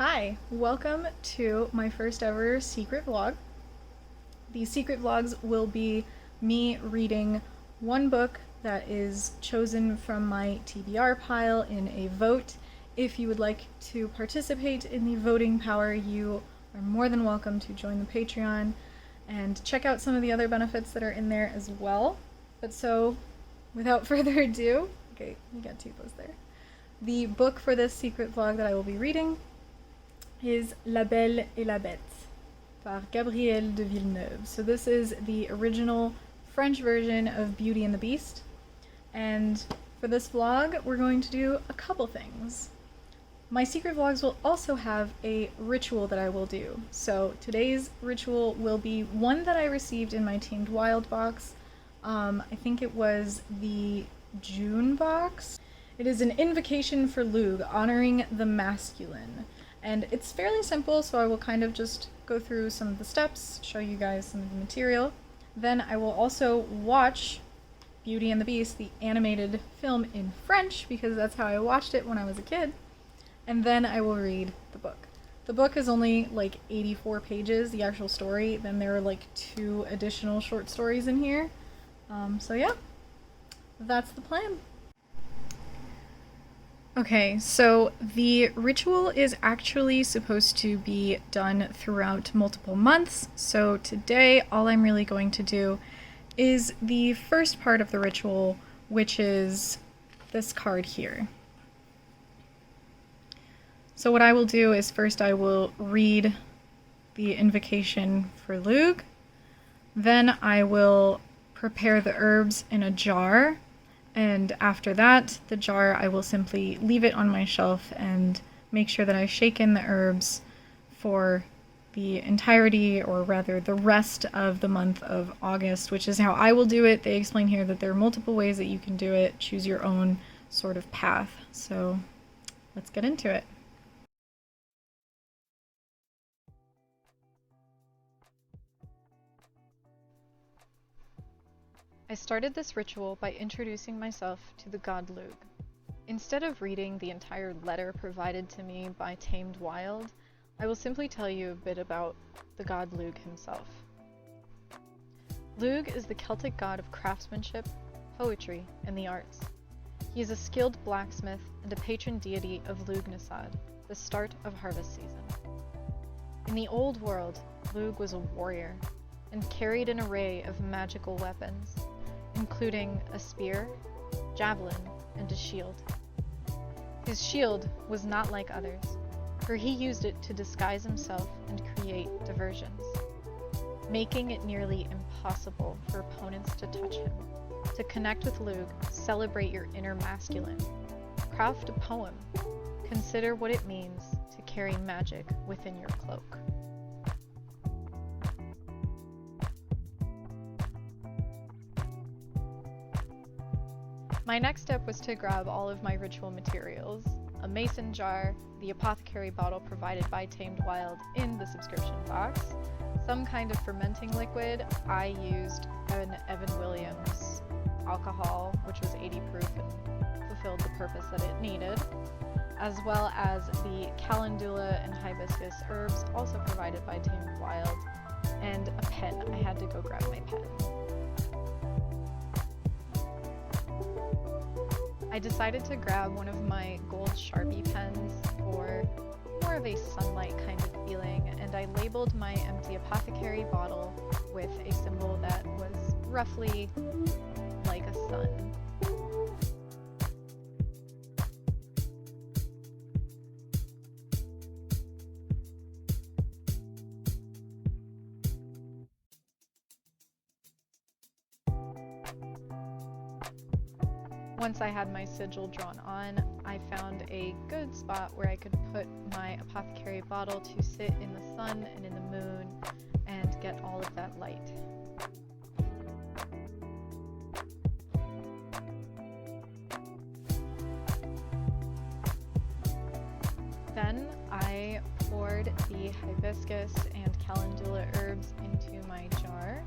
Hi, welcome to my first ever secret vlog. These secret vlogs will be me reading one book that is chosen from my TBR pile in a vote. If you would like to participate in the voting power, you are more than welcome to join the Patreon and check out some of the other benefits that are in there as well. But so, without further ado, okay, we got too close there. The book for this secret vlog that I will be reading is La Belle et la Bête by Gabrielle de Villeneuve. So this is the original French version of Beauty and the Beast. And for this vlog, we're going to do a couple things. My secret vlogs will also have a ritual that I will do. So today's ritual will be one that I received in my Tamed Wild box. I think it was the June box. It is an invocation for Lug, honoring the masculine. And it's fairly simple, so I will kind of just go through some of the steps, show you guys some of the material. Then I will also watch Beauty and the Beast, the animated film in French, because that's how I watched it when I was a kid. And then I will read the book. The book is only like 84 pages, the actual story. Then there are like 2 additional short stories in here. So yeah, that's the plan. Okay, so the ritual is actually supposed to be done throughout multiple months. So today, all I'm really going to do is the first part of the ritual, which is this card here. So what I will do is first I will read the invocation for Lug. Then I will prepare the herbs in a jar. And after that, the jar, I will simply leave it on my shelf and make sure that I shake in the herbs for the entirety, or rather the rest of the month of August, which is how I will do it. They explain here that there are multiple ways that you can do it. Choose your own sort of path. So let's get into it. I started this ritual by introducing myself to the god Lug. Instead of reading the entire letter provided to me by Tamed Wild, I will simply tell you a bit about the god Lug himself. Lug is the Celtic god of craftsmanship, poetry, and the arts. He is a skilled blacksmith and a patron deity of Lughnasadh, the start of harvest season. In the old world, Lug was a warrior and carried an array of magical weapons, including a spear, javelin, and a shield. His shield was not like others, for he used it to disguise himself and create diversions, making it nearly impossible for opponents to touch him. To connect with Lug, celebrate your inner masculine. Craft a poem. Consider what it means to carry magic within your cloak. My next step was to grab all of my ritual materials, a mason jar, the apothecary bottle provided by Tamed Wild in the subscription box, some kind of fermenting liquid. I used an Evan Williams alcohol, which was 80 proof and fulfilled the purpose that it needed, as well as the calendula and hibiscus herbs, also provided by Tamed Wild, and a pen. I had to go grab my pen. I decided to grab one of my gold Sharpie pens for more of a sunlight kind of feeling, and I labeled my empty apothecary bottle with a symbol that was roughly like a sun. Once I had my sigil drawn on, I found a good spot where I could put my apothecary bottle to sit in the sun and in the moon and get all of that light. Then I poured the hibiscus and calendula herbs into my jar.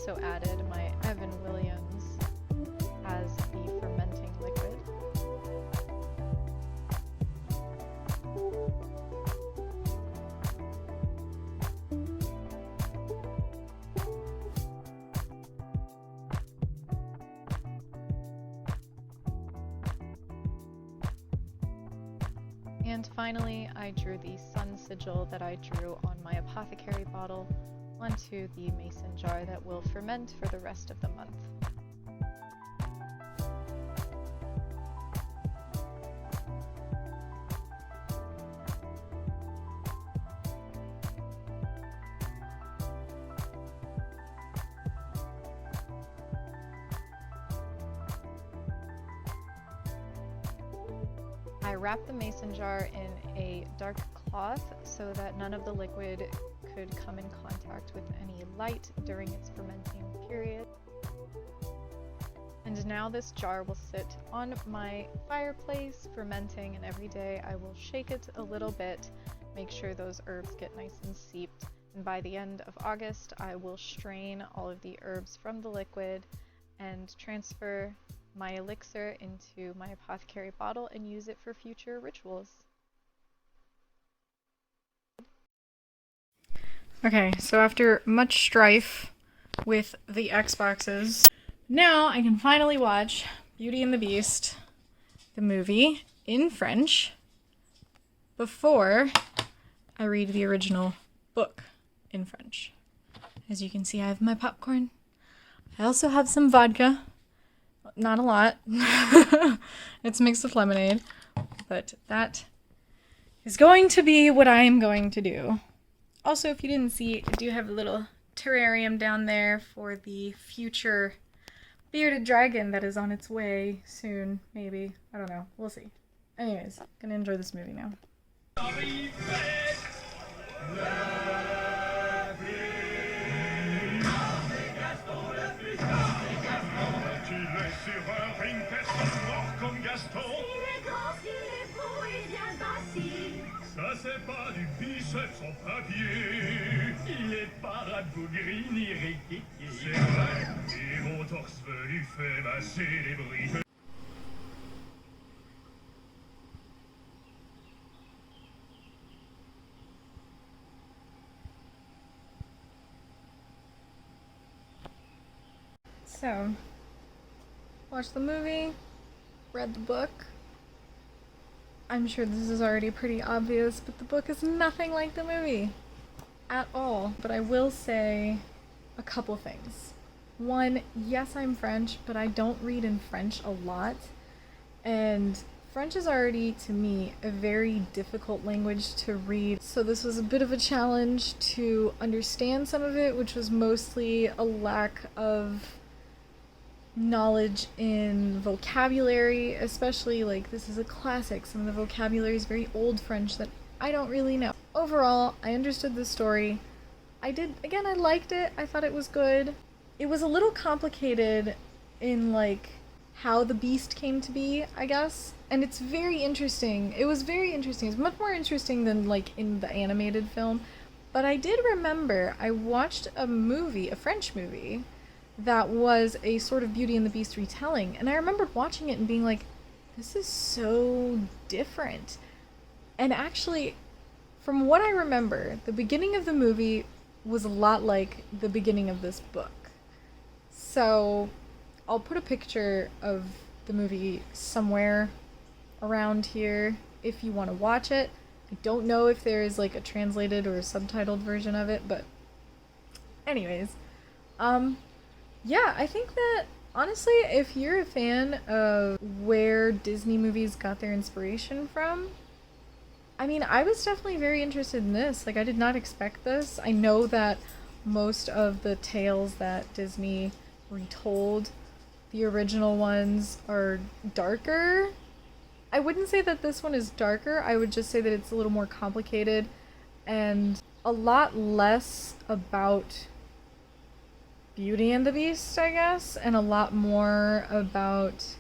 also added my Evan Williams as the fermenting liquid. And finally, I drew the sun sigil that I drew on my apothecary bottle onto the mason jar that will ferment for the rest of the month. I wrapped the mason jar in a dark cloth so that none of the liquid could come in contact with any light during its fermenting period. And now this jar will sit on my fireplace fermenting, and every day I will shake it a little bit, make sure those herbs get nice and seeped, and by the end of August I will strain all of the herbs from the liquid and transfer my elixir into my apothecary bottle and use it for future rituals. Okay, so after much strife with the Xboxes, now I can finally watch Beauty and the Beast, the movie, in French before I read the original book in French. As you can see, I have my popcorn. I also have some vodka. Not a lot. It's mixed with lemonade, but that is going to be what I am going to do. Also, if you didn't see, I do have a little terrarium down there for the future bearded dragon that is on its way soon, maybe. I don't know. We'll see. Anyways, gonna enjoy this movie now. Ça c'est pas du biceps en papier. Il est pas rabougri ni riquiquier. C'est vrai, et mon torse velu fait masser les bris. So, watched the movie, read the book. I'm sure this is already pretty obvious, but the book is nothing like the movie at all. But I will say a couple things. One, yes, I'm French, but I don't read in French a lot. And French is already, to me, a very difficult language to read. So this was a bit of a challenge to understand some of it, which was mostly a lack of knowledge in vocabulary, especially like this is a classic. Some of the vocabulary is very old French that I don't really know. Overall, I understood the story. I liked it. I thought it was good. It was a little complicated in like how the beast came to be, I guess. And it's very interesting. It was very interesting. It's much more interesting than like in the animated film. But I did remember I watched a movie, a French movie, that was a sort of Beauty and the Beast retelling, and I remembered watching it and being like, this is so different. And actually, from what I remember, the beginning of the movie was a lot like the beginning of this book. So I'll put a picture of the movie somewhere around here if you want to watch it. I don't know if there is like a translated or a subtitled version of it, but anyways, yeah, I think that, honestly, if you're a fan of where Disney movies got their inspiration from, I mean, I was definitely very interested in this. Like, I did not expect this. I know that most of the tales that Disney retold, the original ones, are darker. I wouldn't say that this one is darker. I would just say that it's a little more complicated and a lot less about Beauty and the Beast, I guess, and a lot more about,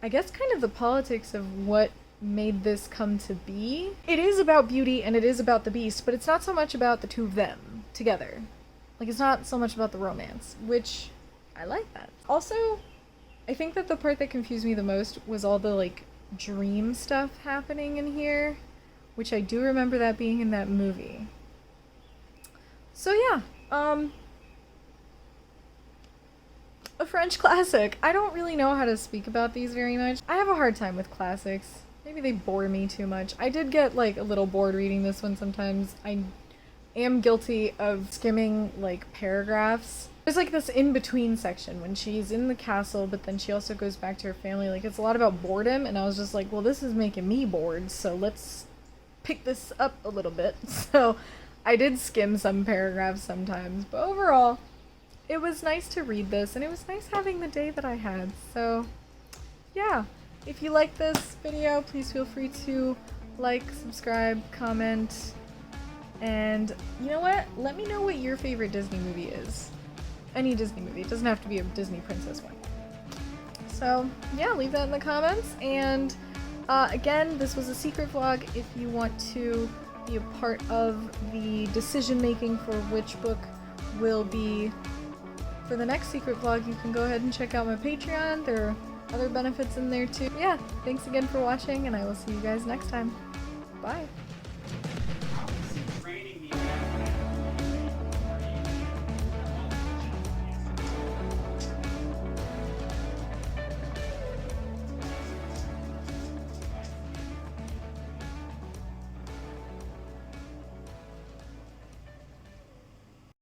I guess, kind of the politics of what made this come to be. It is about Beauty and it is about the Beast, but it's not so much about the two of them together. Like, it's not so much about the romance, which I like that. Also, I think that the part that confused me the most was all the, like, dream stuff happening in here, which I do remember that being in that movie. So yeah, a French classic. I don't really know how to speak about these very much. I have a hard time with classics. Maybe they bore me too much. I did get, like, a little bored reading this one sometimes. I am guilty of skimming, like, paragraphs. There's, like, this in-between section when she's in the castle, but then she also goes back to her family. Like, it's a lot about boredom, and I was just like, well, this is making me bored, so let's pick this up a little bit. So I did skim some paragraphs sometimes, but overall, it was nice to read this, and it was nice having the day that I had. So, yeah. If you like this video, please feel free to like, subscribe, comment, and you know what? Let me know what your favorite Disney movie is. Any Disney movie. It doesn't have to be a Disney princess one. So, yeah, leave that in the comments. And again, this was a secret vlog. If you want to be a part of the decision making for which book will be for the next secret vlog, you can go ahead and check out my Patreon. There are other benefits in there too. Yeah, thanks again for watching, and I will see you guys next time. Bye!